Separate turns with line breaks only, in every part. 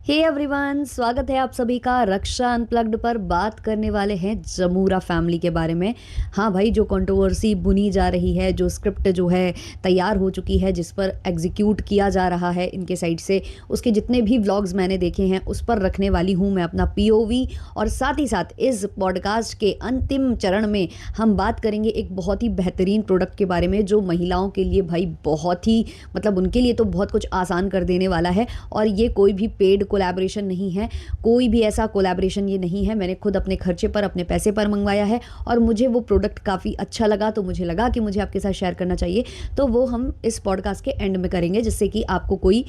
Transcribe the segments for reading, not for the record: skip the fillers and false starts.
Hey everyone, स्वागत है आप सभी का रक्षा अनप्लग्ड पर। बात करने वाले हैं जमूरा फैमिली के बारे में। हाँ भाई, जो कंट्रोवर्सी बुनी जा रही है, जो स्क्रिप्ट जो है तैयार हो चुकी है, जिस पर एग्जीक्यूट किया जा रहा है इनके साइड से, उसके जितने भी व्लॉग्स मैंने देखे हैं उस पर रखने वाली हूँ मैं अपना पीओवी। और साथ ही साथ इस पॉडकास्ट के अंतिम चरण में हम बात करेंगे एक बहुत ही बेहतरीन प्रोडक्ट के बारे में, जो महिलाओं के लिए भाई बहुत ही उनके लिए तो बहुत कुछ आसान कर देने वाला है। और ये कोई भी पेड कोलैबोरेशन नहीं है, कोई भी ऐसा कोलैबोरेशन ये नहीं है। मैंने खुद अपने खर्चे पर, अपने पैसे पर मंगवाया है और मुझे वो प्रोडक्ट काफ़ी अच्छा लगा, तो मुझे लगा कि मुझे आपके साथ शेयर करना चाहिए। तो वो हम इस पॉडकास्ट के एंड में करेंगे, जिससे कि आपको कोई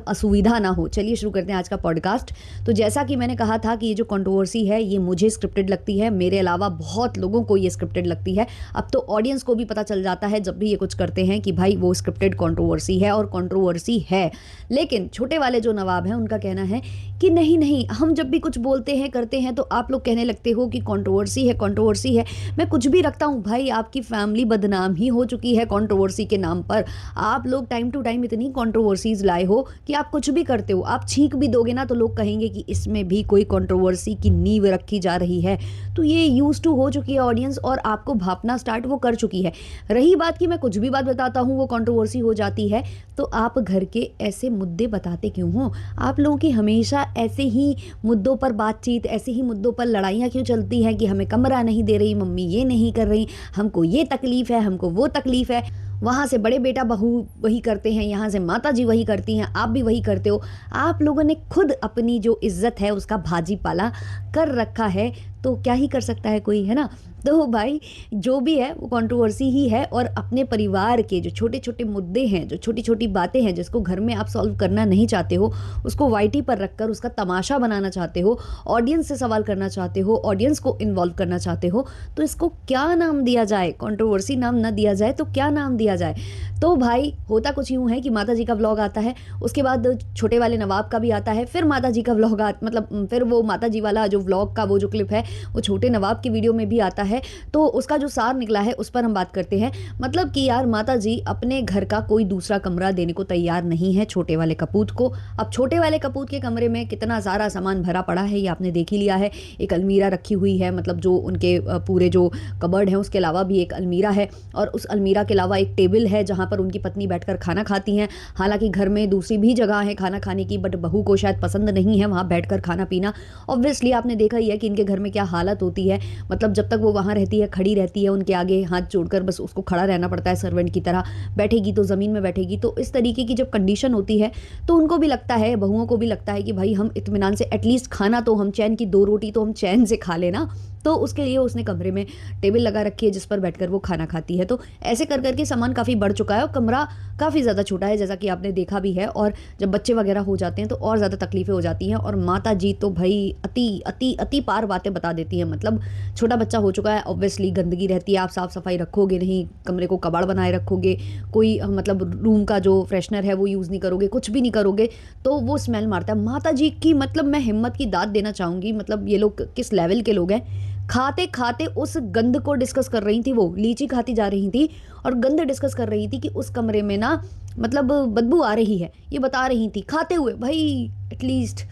असुविधा ना हो। चलिए शुरू करते हैं आज का पॉडकास्ट। तो जैसा कि मैंने कहा था कि ये जो कंट्रोवर्सी है ये मुझे स्क्रिप्टेड लगती है, मेरे अलावा बहुत लोगों को ये स्क्रिप्टेड लगती है। अब तो ऑडियंस को भी पता चल जाता है जब भी ये कुछ करते हैं कि भाई वो स्क्रिप्टेड कंट्रोवर्सी है, और कंट्रोवर्सी है। लेकिन छोटे वाले जो नवाब हैं उनका कहना है कि नहीं नहीं, हम जब भी कुछ बोलते हैं करते हैं तो आप लोग कहने लगते हो कि कंट्रोवर्सी है, कंट्रोवर्सी है। मैं कुछ भी रखता हूँ भाई, आपकी फैमिली बदनाम ही हो चुकी है कंट्रोवर्सी के नाम पर। आप लोग टाइम टू टाइम इतनी कंट्रोवर्सीज लाए हो कि आप कुछ भी करते हो, आप छींक भी दोगे ना तो लोग कहेंगे कि इसमें भी कोई कंट्रोवर्सी की नींव रखी जा रही है। तो ये यूज टू हो चुकी है ऑडियंस, और आपको भापना स्टार्ट वो कर चुकी है। रही बात कि मैं कुछ भी बात बताता हूँ वो कंट्रोवर्सी हो जाती है, तो आप घर के ऐसे मुद्दे बताते क्यों हो? आप लोगों की हमेशा ऐसे ही मुद्दों पर बातचीत, ऐसे ही मुद्दों पर लड़ाइयाँ क्यों चलती हैं कि हमें कमरा नहीं दे रही मम्मी, ये नहीं कर रही, हमको ये तकलीफ़ है, हमको वो तकलीफ़ है। वहाँ से बड़े बेटा बहू वही करते हैं, यहाँ से माता जी वही करती हैं, आप भी वही करते हो। आप लोगों ने खुद अपनी जो इज्जत है उसका भाजी पाला कर रखा है, तो क्या ही कर सकता है कोई, है ना? तो भाई जो भी है वो कंट्रोवर्सी ही है। और अपने परिवार के जो छोटे छोटे मुद्दे हैं, जो छोटी छोटी बातें हैं जिसको घर में आप सॉल्व करना नहीं चाहते हो, उसको वाईटी पर रखकर उसका तमाशा बनाना चाहते हो, ऑडियंस से सवाल करना चाहते हो, ऑडियंस को इन्वॉल्व करना चाहते हो, तो इसको क्या नाम दिया जाए? कंट्रोवर्सी नाम ना दिया जाए तो क्या नाम दिया जाए? तो भाई होता कुछ यूँ है कि माता जी का व्लॉग आता है, उसके बाद छोटे वाले नवाब का भी आता है, फिर माता जी का व्लॉग फिर वो माता जी वाला जो व्लॉग का वो जो क्लिप है वो छोटे नवाब की वीडियो में भी आता है। तो उसका जो सार निकला है उस पर हम बात करते हैं। मतलब कि यार माता जी अपने घर का कोई दूसरा कमरा देने को तैयार नहीं है छोटे वाले कपूत को। अब छोटे वाले कपूत के कमरे में कितना सारा सामान भरा पड़ा है ये आपने देख ही लिया है। एक अलमीरा रखी हुई है, जो उनके पूरे जो कबर्ड है उसके अलावा भी एक अलमीरा है, और उस अलमीरा के अलावा एक टेबल है जहाँ पर उनकी पत्नी बैठकर खाना खाती हैं। हालांकि घर में दूसरी भी जगह है खाना खाने की, बट बहू को शायद पसंद नहीं है वहाँ बैठकर खाना पीना। ऑब्वियसली आपने देखा ही है कि इनके घर में क्या हालत होती है। जब तक वो वहाँ रहती है, खड़ी रहती है, उनके आगे हाथ जोड़कर बस उसको खड़ा रहना पड़ता है सर्वेंट की तरह। बैठेगी तो ज़मीन में बैठेगी। तो इस तरीके की जब कंडीशन होती है तो उनको भी लगता है, बहुओं को भी लगता है कि भाई हम इत्मीनान से एटलीस्ट खाना तो हम चैन की 2 रोटी तो हम चैन से खा लेना। तो उसके लिए उसने कमरे में टेबल लगा रखी है जिस पर बैठकर वो खाना खाती है। तो ऐसे कर करके सामान काफ़ी बढ़ चुका है और कमरा काफ़ी ज़्यादा छोटा है, जैसा कि आपने देखा भी है। और जब बच्चे वगैरह हो जाते हैं तो और ज़्यादा तकलीफ़ें हो जाती हैं। और माता जी तो भाई अति अति अति पार बातें बता देती हैं। छोटा बच्चा हो चुका है, ऑब्वियसली गंदगी रहती है, आप साफ़ सफाई रखोगे नहीं, कमरे को कबाड़ बनाए रखोगे, कोई रूम का जो फ्रेशनर है वो यूज़ नहीं करोगे, कुछ भी नहीं करोगे तो वो स्मेल मारता है। माता जी की मैं हिम्मत की दाद देना चाहूँगी। ये लोग किस लेवल के लोग हैं। खाते खाते उस गंद को डिस्कस कर रही थी, वो लीची खाती जा रही थी और गंद डिस्कस कर रही थी कि उस कमरे में ना बदबू आ रही है, ये बता रही थी खाते हुए। भाई एटलीस्ट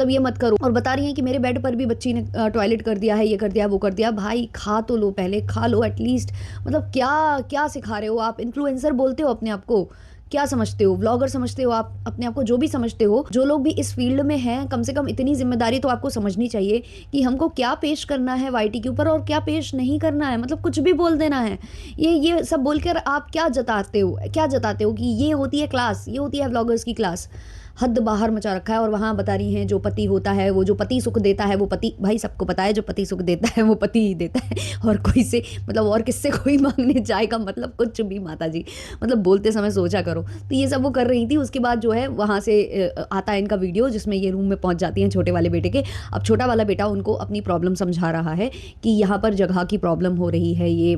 ये मत करो। और बता रही हैं कि मेरे बेड पर भी बच्ची ने टॉयलेट कर दिया है, ये कर दिया वो कर दिया। भाई खा तो लो, पहले खा लो एटलीस्ट। क्या क्या सिखा रहे हो आप? इन्फ्लुएंसर बोलते हो अपने आप को, क्या समझते हो? व्लॉगर समझते हो आप अपने आप को? जो भी समझते हो, जो लोग भी इस फील्ड में हैं, कम से कम इतनी जिम्मेदारी तो आपको समझनी चाहिए कि हमको क्या पेश करना है वाईटी के ऊपर और क्या पेश नहीं करना है। कुछ भी बोल देना है। ये सब बोलकर आप क्या जताते हो? कि ये होती है क्लास, ये होती है व्लॉगर्स की क्लास। हद बाहर मचा रखा है। और वहाँ बता रही हैं जो पति होता है, वो जो पति सुख देता है वो पति, भाई सबको पता है जो पति सुख देता है वो पति ही देता है। और कोई से और किससे कोई मांगने जाएगा? कुछ भी माता जी बोलते समय सोचा करो। तो ये सब वो कर रही थी। उसके बाद जो है वहाँ से आता है इनका वीडियो जिसमें ये रूम में पहुँच जाती हैं छोटे वाले बेटे के। अब छोटा वाला बेटा उनको अपनी प्रॉब्लम समझा रहा है कि यहाँ पर जगह की प्रॉब्लम हो रही है, ये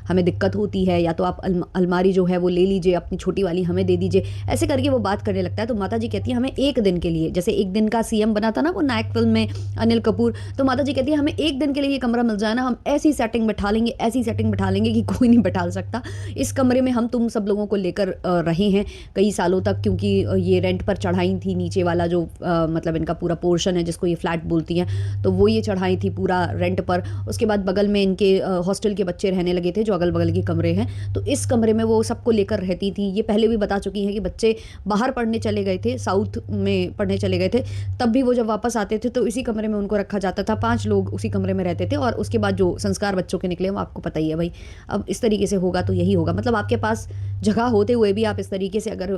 हमें दिक्कत होती है, या तो आप अलमारी जो है वो ले लीजिए, अपनी छोटी वाली हमें दे दीजिए। ऐसे करके वो बात करने लगता है। तो माता माता जी कहती है हमें एक दिन के लिए, जैसे एक दिन का सीएम बना था ना वो नायक फिल्म में अनिल कपूर, तो माता जी कहती है हमें एक दिन के लिए ये कमरा मिल जाए ना, हम ऐसी सेटिंग बैठा लेंगे, ऐसी सेटिंग बैठा लेंगे कि कोई नहीं बैठा सकता। इस कमरे में हम तुम सब लोगों को लेकर रहे हैं कई सालों तक, क्योंकि ये रेंट पर चढ़ाई थी नीचे वाला जो मतलब इनका पूरा पोर्शन है जिसको ये फ्लैट बोलती हैं, तो वो ये चढ़ाई थी पूरा रेंट पर। उसके बाद बगल में इनके हॉस्टल के बच्चे रहने लगे थे जो अगल बगल के कमरे हैं, तो इस कमरे में वो सबको लेकर रहती थी। ये पहले भी बता चुकी हैं कि बच्चे बाहर पढ़ने चले गए थे, साउथ में पढ़ने चले गए थे, तब भी वो जब वापस आते थे तो इसी कमरे में उनको रखा जाता था। 5 लोग उसी कमरे में रहते थे और उसके बाद जो संस्कार बच्चों के निकले वो आपको पता ही है भाई। अब इस तरीके से होगा तो यही होगा, मतलब आपके पास जगह होते हुए भी आप इस तरीके से अगर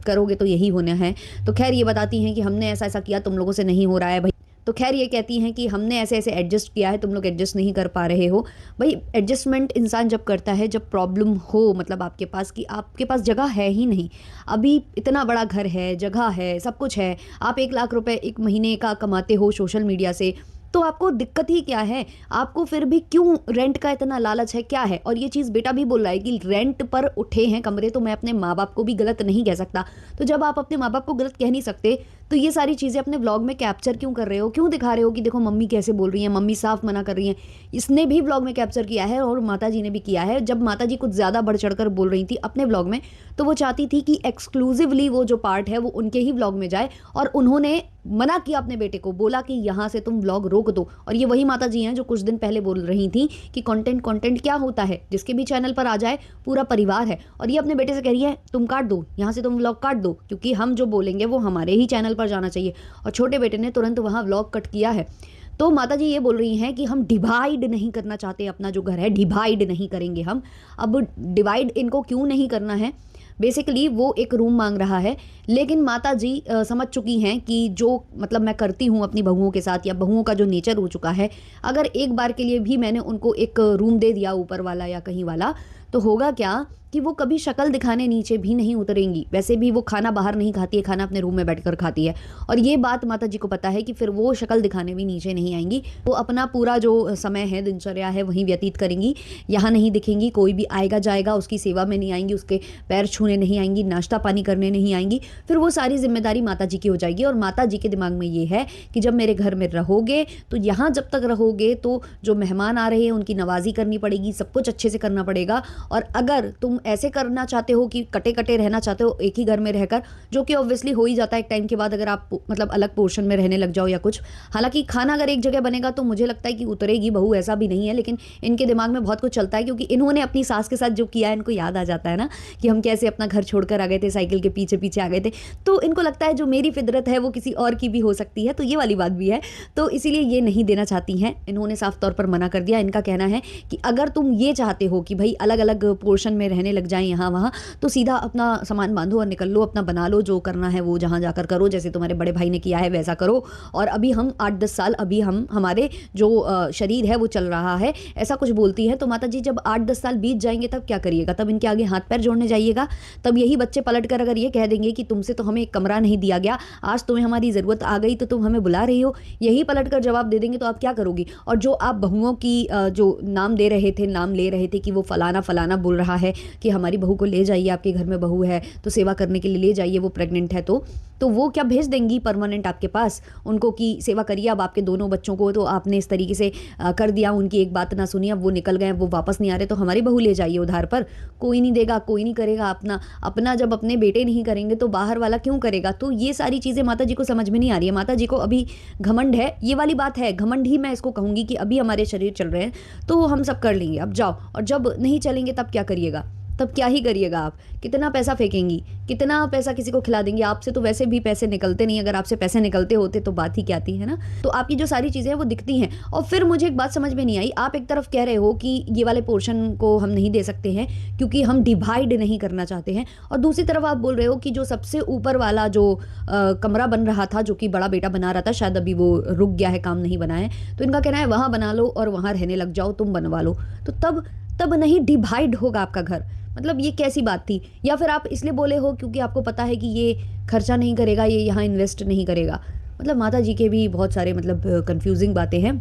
करोगे तो यही होना है। तो खैर ये बताती हैं कि हमने ऐसा ऐसा किया, तुम लोगों से नहीं हो रहा है भाई। तो खैर ये कहती हैं कि हमने ऐसे ऐसे एडजस्ट किया है, तुम लोग एडजस्ट नहीं कर पा रहे हो। भाई एडजस्टमेंट इंसान जब करता है जब प्रॉब्लम हो, मतलब आपके पास कि आपके पास जगह है ही नहीं, अभी इतना बड़ा घर है, जगह है, सब कुछ है, आप 1 लाख रुपए एक महीने का कमाते हो सोशल मीडिया से, तो आपको दिक्कत ही क्या है? आपको फिर भी क्यों रेंट का इतना लालच है, क्या है? और ये चीज़ बेटा भी बोल रहा है कि रेंट पर उठे हैं कमरे, तो मैं अपने माँ बाप को भी गलत नहीं कह सकता। तो जब आप अपने माँ बाप को गलत कह नहीं सकते तो ये सारी चीज़ें अपने व्लॉग में कैप्चर क्यों कर रहे हो, क्यों दिखा रहे हो कि देखो मम्मी कैसे बोल रही हैं, मम्मी साफ मना कर रही हैं। इसने भी व्लॉग में कैप्चर किया है और माता जी ने भी किया है। जब माता जी कुछ ज़्यादा बढ़ चढ़ कर बोल रही थी अपने व्लॉग में, तो वो चाहती थी कि एक्सक्लूसिवली वो जो पार्ट है वो उनके ही व्लॉग में जाए, और उन्होंने मना किया अपने बेटे को, बोला कि यहाँ से तुम व्लॉग रोक दो। और ये वही माता जी हैं जो कुछ दिन पहले बोल रही थी कि कंटेंट क्या होता है, जिसके भी चैनल पर आ जाए पूरा परिवार है, और ये अपने बेटे से कह रही है तुम काट दो, यहाँ से तुम व्लॉग काट दो, क्योंकि हम जो बोलेंगे वो हमारे ही चैनल पर जाना चाहिए। और छोटे बेटे ने तुरंत वहाँ व्लॉग कट किया है। तो माता जी ये बोल रही हैं कि हम डिवाइड नहीं करना चाहते, अपना जो घर है डिवाइड नहीं करेंगे हम। अब डिवाइड इनको क्यों नहीं करना है, बेसिकली वो एक रूम मांग रहा है, लेकिन माता जी समझ चुकी हैं कि जो मतलब मैं करती हूँ अपनी बहुओं के साथ, या बहुओं का जो नेचर हो चुका है, अगर एक बार के लिए भी मैंने उनको एक रूम दे दिया ऊपर वाला या कहीं वाला, तो होगा क्या कि वो कभी शक्ल दिखाने नीचे भी नहीं उतरेंगी। वैसे भी वो खाना बाहर नहीं खाती है, खाना अपने रूम में बैठकर खाती है, और ये बात माता जी को पता है कि फिर वो शक्ल दिखाने भी नीचे नहीं आएंगी। वो अपना पूरा जो समय है, दिनचर्या है, वहीं व्यतीत करेंगी, यहाँ नहीं दिखेंगी। कोई भी आएगा जाएगा उसकी सेवा में नहीं आएंगी, उसके पैर छूने नहीं आएंगी, नाश्ता पानी करने नहीं आएंगी। फिर वो सारी जिम्मेदारी माता जी की हो जाएगी। और माता जी के दिमाग में ये है कि जब मेरे घर में रहोगे तो यहाँ जब तक रहोगे तो जो मेहमान आ रहे हैं उनकी नवाजी करनी पड़ेगी, सब कुछ अच्छे से करना पड़ेगा। और अगर तुम ऐसे करना चाहते हो कि कटे कटे रहना चाहते हो एक ही घर में रहकर, जो कि ऑब्वियसली हो ही जाता है एक टाइम के बाद, अगर आप मतलब अलग पोर्शन में रहने लग जाओ या कुछ। हालांकि खाना अगर एक जगह बनेगा तो मुझे लगता है कि उतरेगी बहू, ऐसा भी नहीं है, लेकिन इनके दिमाग में बहुत कुछ चलता है, क्योंकि इन्होंने अपनी सास के साथ जो किया है इनको याद आ जाता है ना कि हम कैसे अपना घर छोड़कर आ गए थे, साइकिल के पीछे पीछे आ गए थे। तो इनको लगता है जो मेरी फितरत है वो किसी और की भी हो सकती है, तो ये वाली बात भी है। तो इसीलिए ये नहीं देना चाहती हैं, इन्होंने साफ तौर पर मना कर दिया। इनका कहना है कि अगर तुम ये चाहते हो कि भाई अलग अलग पोर्शन में रहने लग जाएं यहाँ वहाँ, तो सीधा अपना सामान बांधो और निकल लो, अपना बना लो, जो करना है वो जहाँ जाकर करो, जैसे तुम्हारे बड़े भाई ने किया है वैसा करो। और अभी हम 8-10 साल अभी हम हमारे जो शरीर है वो चल रहा है, ऐसा कुछ बोलती है। तो माता जी जब 8-10 साल बीत जाएंगे तब क्या करिएगा, तब इनके आगे हाथ पैर जोड़ने जाइएगा। तब यही बच्चे पलट कर अगर ये कह देंगे कि तुमसे तो हमें एक कमरा नहीं दिया गया, आज तुम्हें हमारी ज़रूरत आ गई तो तुम हमें बुला रही हो, यही पलट कर जवाब दे देंगे तो आप क्या करोगी। और जो आप बहुओं की जो नाम दे रहे थे, नाम ले रहे थे कि वो फलाना फलाना बोल रहा है कि हमारी बहू को ले जाइए, आपके घर में बहू है तो सेवा करने के लिए ले जाइए, वो प्रेग्नेंट है तो वो क्या भेज देंगी परमानेंट आपके पास उनको कि सेवा करिए। अब आपके दोनों बच्चों को तो आपने इस तरीके से कर दिया, उनकी एक बात ना सुनी, अब वो निकल गए, वो वापस नहीं आ रहे, तो हमारी बहू ले जाइए उधार पर। कोई नहीं देगा, कोई नहीं करेगा। अपना जब अपने बेटे नहीं करेंगे तो बाहर वाला क्यों करेगा। तो ये सारी चीज़ें माता जी को समझ में नहीं आ रही है। माता जी को अभी घमंड है, ये वाली बात है, घमंड ही मैं इसको कहूँगी कि अभी हमारे शरीर चल रहे हैं तो हम सब कर लेंगे, अब जाओ। और जब नहीं चलेंगे तब क्या करिएगा, तब क्या ही करिएगा आप, कितना पैसा फेंकेंगी, कितना पैसा किसी को खिला देंगे। आपसे तो वैसे भी पैसे निकलते नहीं, अगर आपसे पैसे निकलते होते तो बात ही क्या थी, है ना। तो आपकी जो सारी चीज़ें हैं वो दिखती हैं। और फिर मुझे एक बात समझ में नहीं आई, आप एक तरफ कह रहे हो कि ये वाले पोर्शन को हम नहीं दे सकते हैं क्योंकि हम डिवाइड नहीं करना चाहते हैं, और दूसरी तरफ आप बोल रहे हो कि जो सबसे ऊपर वाला जो कमरा बन रहा था, जो कि बड़ा बेटा बना रहा था, शायद अभी वो रुक गया है, काम नहीं बना है, तो इनका कहना है वहाँ बना लो और वहाँ रहने लग जाओ, तुम बनवा लो। तो तब नहीं डिवाइड होगा आपका घर, मतलब ये कैसी बात थी। या फिर आप इसलिए बोले हो क्योंकि आपको पता है कि ये खर्चा नहीं करेगा, ये यहाँ इन्वेस्ट नहीं करेगा। मतलब माता जी के भी बहुत सारे मतलब कंफ्यूजिंग बातें हैं।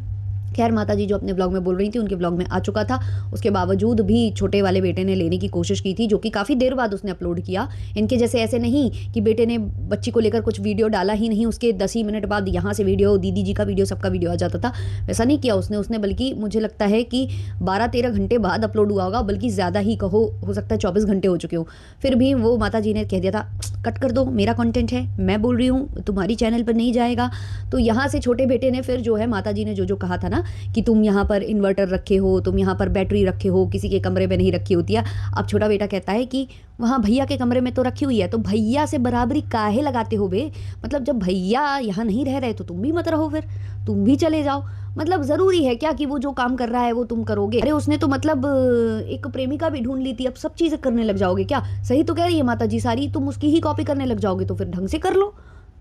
खैर माताजी जो अपने ब्लॉग में बोल रही थी उनके ब्लॉग में आ चुका था। उसके बावजूद भी छोटे वाले बेटे ने लेने की कोशिश की थी, जो कि काफ़ी देर बाद उसने अपलोड किया। इनके जैसे ऐसे नहीं कि बेटे ने बच्ची को लेकर कुछ वीडियो डाला ही नहीं, उसके 10 ही मिनट बाद यहाँ से वीडियो, दीदी जी का वीडियो, सबका वीडियो आ जाता था। वैसा नहीं किया उसने बल्कि मुझे लगता है कि 12-13 घंटे बाद अपलोड हुआ होगा, बल्कि ज़्यादा ही कहो, हो सकता है 24 घंटे हो चुके हो। फिर भी वो माताजी ने कह दिया था कट कर दो, मेरा कंटेंट है, मैं बोल रही हूँ, तुम्हारी चैनल पर नहीं जाएगा। तो यहाँ से छोटे बेटे ने फिर जो है माताजी ने जो कहा था ना कि तुम यहाँ पर इन्वर्टर रखे हो, तुम यहाँ पर बैटरी रखे हो, किसी के कमरे में नहीं रखी होती है। अब छोटा बेटा कहता है कि वहाँ भैया के कमरे में तो रखी हुई है, तो भैया से बराबरी काहे लगाते हो बे? मतलब जब भैया यहाँ नहीं रह रहे तो तुम भी मत रहो, फिर तुम भी चले जाओ। मतलब ज़रूरी है क्या कि वो जो काम कर रहा है वो तुम करोगे? अरे उसने तो मतलब एक प्रेमिका भी ढूंढ ली थी, अब सब चीज़ें करने लग जाओगे क्या? सही तो कह रही है माता जी सारी, तुम उसकी ही कॉपी करने लग जाओगे तो फिर ढंग से कर लो,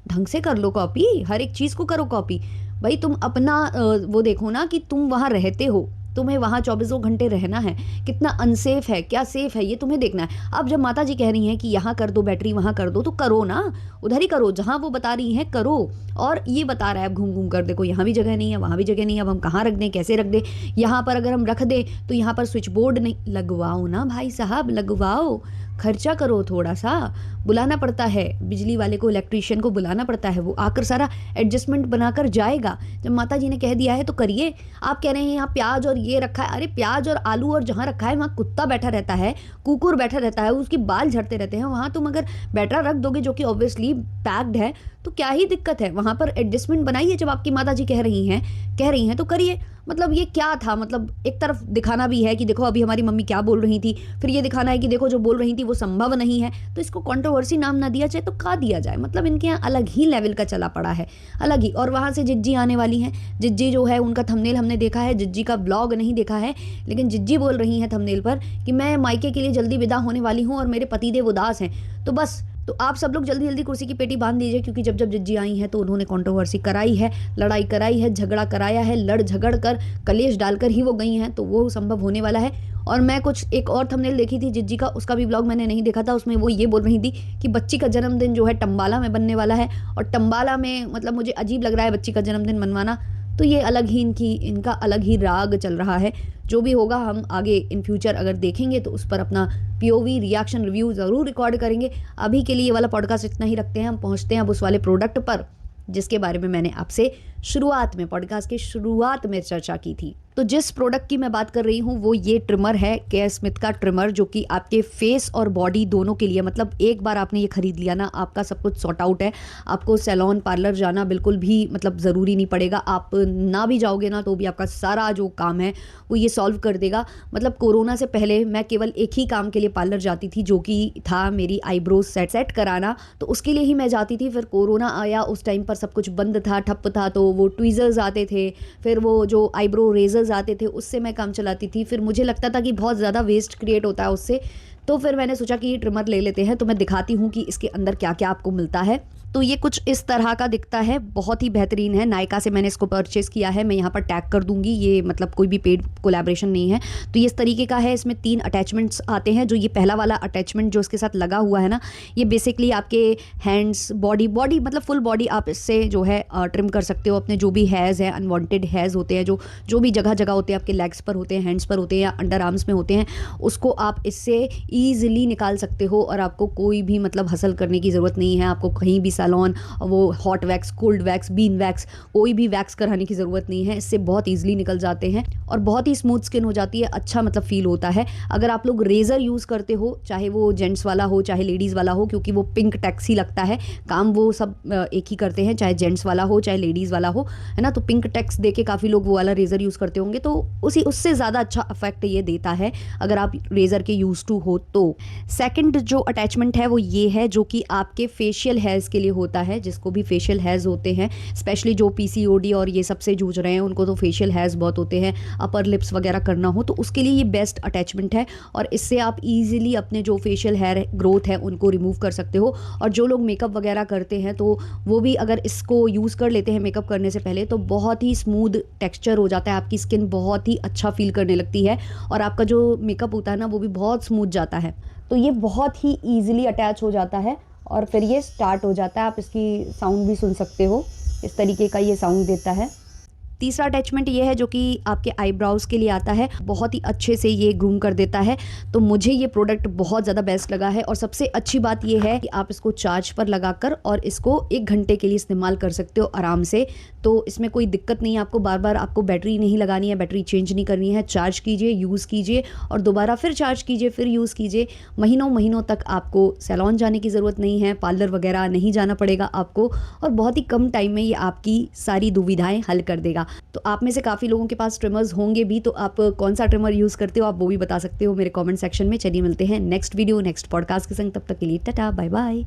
ढंग से कर लो कॉपी, हर एक चीज़ को करो कॉपी। भाई तुम अपना वो देखो ना कि तुम वहाँ रहते हो, तुम्हें वहाँ 24 घंटे रहना है, कितना अनसेफ है, क्या सेफ है, ये तुम्हें देखना है। अब जब माता जी कह रही हैं कि यहाँ कर दो बैटरी, वहाँ कर दो, तो करो ना, उधर ही करो जहाँ वो बता रही हैं करो। और ये बता रहा है अब घूम घूम कर देखो यहाँ भी जगह नहीं है, वहाँ भी जगह नहीं है, अब हम कहाँ रख दें, कैसे रख दें? यहाँ पर अगर हम रख दें तो यहाँ पर स्विच बोर्ड नहीं, लगवाओ ना भाई साहब, लगवाओ, खर्चा करो थोड़ा सा, बुलाना पड़ता है बिजली वाले को, इलेक्ट्रीशियन को बुलाना पड़ता है, वो आकर सारा एडजस्टमेंट बनाकर जाएगा। जब माता जी ने कह दिया है तो करिए। आप कह रहे हैं यहाँ प्याज और ये रखा है, अरे प्याज और आलू और जहाँ रखा है वहाँ कुत्ता बैठा रहता है, कुकुर बैठा रहता है, उसकी बाल झड़ते रहते हैं, वहाँ तुम अगर बैटरा रख दोगे जो कि ऑब्वियसली पैक्ड है, तो क्या ही दिक्कत है? वहाँ पर एडजस्टमेंट बनाइए। जब आपकी माता जी कह रही हैं तो करिए। मतलब ये क्या था? मतलब एक तरफ दिखाना भी है कि देखो अभी हमारी मम्मी क्या बोल रही थी, फिर ये दिखाना है कि देखो जो बोल रही थी वो संभव नहीं है, तो इसको कंट्रोवर्सी नाम ना दिया जाए तो का दिया जाए? मतलब इनके यहाँ अलग ही लेवल का चला पड़ा है, अलग ही। और वहाँ से जिज्जी आने वाली हैं। जिज्जी जो है उनका थंबनेल हमने देखा है, जिज्जी का ब्लॉग नहीं देखा है, लेकिन जिज्जी बोल रही हैं थंबनेल पर कि मैं मायके के लिए जल्दी विदा होने वाली हूँ और मेरे पतिदेव उदास हैं। तो बस, तो आप सब लोग जल्दी जल्दी कुर्सी की पेटी बांध दीजिए, क्योंकि जब जब जिज्जी आई हैं तो उन्होंने कंट्रोवर्सी कराई है, लड़ाई कराई है, झगड़ा कराया है, लड़ झगड़ कर कलेश डालकर ही वो गई हैं, तो वो संभव होने वाला है। और मैं कुछ एक और थंबनेल देखी थी जिज्जी का, उसका भी ब्लॉग मैंने नहीं देखा था, उसमें वो ये बोल रही थी कि बच्ची का जन्मदिन जो है टम्बाला में बनने वाला है, और टम्बाला में मतलब मुझे अजीब लग रहा है बच्ची का जन्मदिन मनवाना। तो ये अलग ही इनका अलग ही राग चल रहा है। जो भी होगा हम आगे इन फ्यूचर अगर देखेंगे तो उस पर अपना पीओवी रिएक्शन रिव्यू ज़रूर रिकॉर्ड करेंगे। अभी के लिए ये वाला पॉडकास्ट इतना ही रखते हैं, हम पहुंचते हैं अब उस वाले प्रोडक्ट पर जिसके बारे में मैंने आपसे शुरुआत में, पॉडकास्ट की शुरुआत में चर्चा की थी। तो जिस प्रोडक्ट की मैं बात कर रही हूँ वो ये ट्रिमर है, केयर स्मिथ का ट्रिमर, जो कि आपके फेस और बॉडी दोनों के लिए, मतलब एक बार आपने ये खरीद लिया ना, आपका सब कुछ सॉर्ट आउट है। आपको सैलून पार्लर जाना बिल्कुल भी मतलब ज़रूरी नहीं पड़ेगा। आप ना भी जाओगे ना तो भी आपका सारा जो काम है वो ये सॉल्व कर देगा। मतलब कोरोना से पहले मैं केवल एक ही काम के लिए पार्लर जाती थी, जो कि था मेरी आईब्रोज सेट कराना, तो उसके लिए ही मैं जाती थी। फिर कोरोना आया, उस टाइम पर सब कुछ बंद था, ठप्प था, तो वो ट्वीज़र्स आते थे, फिर वो जो आईब्रो रेजर्स आते थे, उससे मैं काम चलाती थी। फिर मुझे लगता था कि बहुत ज़्यादा वेस्ट क्रिएट होता है उससे, तो फिर मैंने सोचा कि ये ट्रिमर ले लेते हैं। तो मैं दिखाती हूँ कि इसके अंदर क्या क्या आपको मिलता है। तो ये कुछ इस तरह का दिखता है, बहुत ही बेहतरीन है। नायका से मैंने इसको परचेज़ किया है, मैं यहाँ पर टैग कर दूंगी, ये मतलब कोई भी पेड कोलैबोरेशन नहीं है। तो ये इस तरीके का है, इसमें 3 अटैचमेंट्स आते हैं। जो ये पहला वाला अटैचमेंट जो इसके साथ लगा हुआ है ना, ये बेसिकली आपके हैंड्स, बॉडी मतलब फुल बॉडी आप इससे जो है ट्रिम कर सकते हो। अपने जो भी हेयर्स हैं, अनवांटेड हेयर्स होते हैं, जो भी जगह जगह होते हैं, आपके लेग्स पर होते हैं, हैंड्स पर होते हैं या अंडर आर्म्स में होते हैं, उसको आप इससे ईजिली निकाल सकते हो। और आपको कोई भी मतलब हसल करने की ज़रूरत नहीं है। आपको कहीं भी सैलून, वो hot wax, cold wax, bean wax, कोई भी वैक्स कराने की ज़रूरत नहीं है। इससे बहुत ईजिली निकल जाते हैं और बहुत ही स्मूथ स्किन हो जाती है। अच्छा मतलब फील होता है। अगर आप लोग रेज़र यूज़ करते हो, चाहे वो जेंट्स वाला हो चाहे लेडीज़ वाला हो, क्योंकि वो पिंक टैक्सी लगता है, काम वो सब एक ही करते हैं, चाहे जेंट्स वाला हो चाहे लेडीज़ वाला हो, है ना। तो पिंक टैक्स दे के काफ़ी लोग वो वाला रेज़र यूज़ करते होंगे, तो उससे ज़्यादा अच्छा इफेक्ट ये देता है अगर आप रेज़र के यूज़ टू हो तो। सेकंड जो अटैचमेंट है वो ये है, जो कि आपके फेशियल हेयर्स के लिए होता है। जिसको भी फेशियल हेयर्स होते हैं, स्पेशली जो पीसीओडी और ये सबसे जूझ रहे हैं, उनको तो फेशियल हेयर्स बहुत होते हैं, अपर लिप्स वगैरह करना हो तो उसके लिए ये बेस्ट अटैचमेंट है। और इससे आप इजीली अपने जो फेशियल हेयर ग्रोथ है उनको रिमूव कर सकते हो। और जो लोग मेकअप वगैरह करते हैं तो वो भी अगर इसको यूज़ कर लेते हैं मेकअप करने से पहले, तो बहुत ही स्मूथ टेक्स्चर हो जाता है, आपकी स्किन बहुत ही अच्छा फील करने लगती है और आपका जो मेकअप होता है ना वो भी बहुत स्मूथ जाता है। तो ये बहुत ही ईजिली अटैच हो जाता है और फिर ये स्टार्ट हो जाता है। आप इसकी साउंड भी सुन सकते हो, इस तरीके का ये साउंड देता है। तीसरा अटैचमेंट ये है जो कि आपके आईब्राउज़ के लिए आता है, बहुत ही अच्छे से ये ग्रूम कर देता है। तो मुझे ये प्रोडक्ट बहुत ज़्यादा बेस्ट लगा है और सबसे अच्छी बात ये है कि आप इसको चार्ज पर लगाकर और इसको 1 घंटे के लिए इस्तेमाल कर सकते हो आराम से। तो इसमें कोई दिक्कत नहीं है, आपको बार-बार आपको बैटरी नहीं लगानी है, बैटरी चेंज नहीं करनी है। चार्ज कीजिए, यूज़ कीजिए और दोबारा फिर चार्ज कीजिए, फिर यूज़ कीजिए। महीनों-महीनों तक आपको सैलून जाने की ज़रूरत नहीं है, पार्लर वगैरह नहीं जाना पड़ेगा आपको और बहुत ही कम टाइम में ये आपकी सारी दुविधाएँ हल कर देगा। तो आप में से काफ़ी लोगों के पास ट्रिमर्स होंगे भी, तो आप कौन-सा ट्रिमर यूज़ करते हो, आप वो भी बता सकते हो मेरे कमेंट सेक्शन में। चलिए मिलते हैं नेक्स्ट वीडियो, नेक्स्ट पॉडकास्ट के संग, तब तक के लिए टाटा, बाय बाय।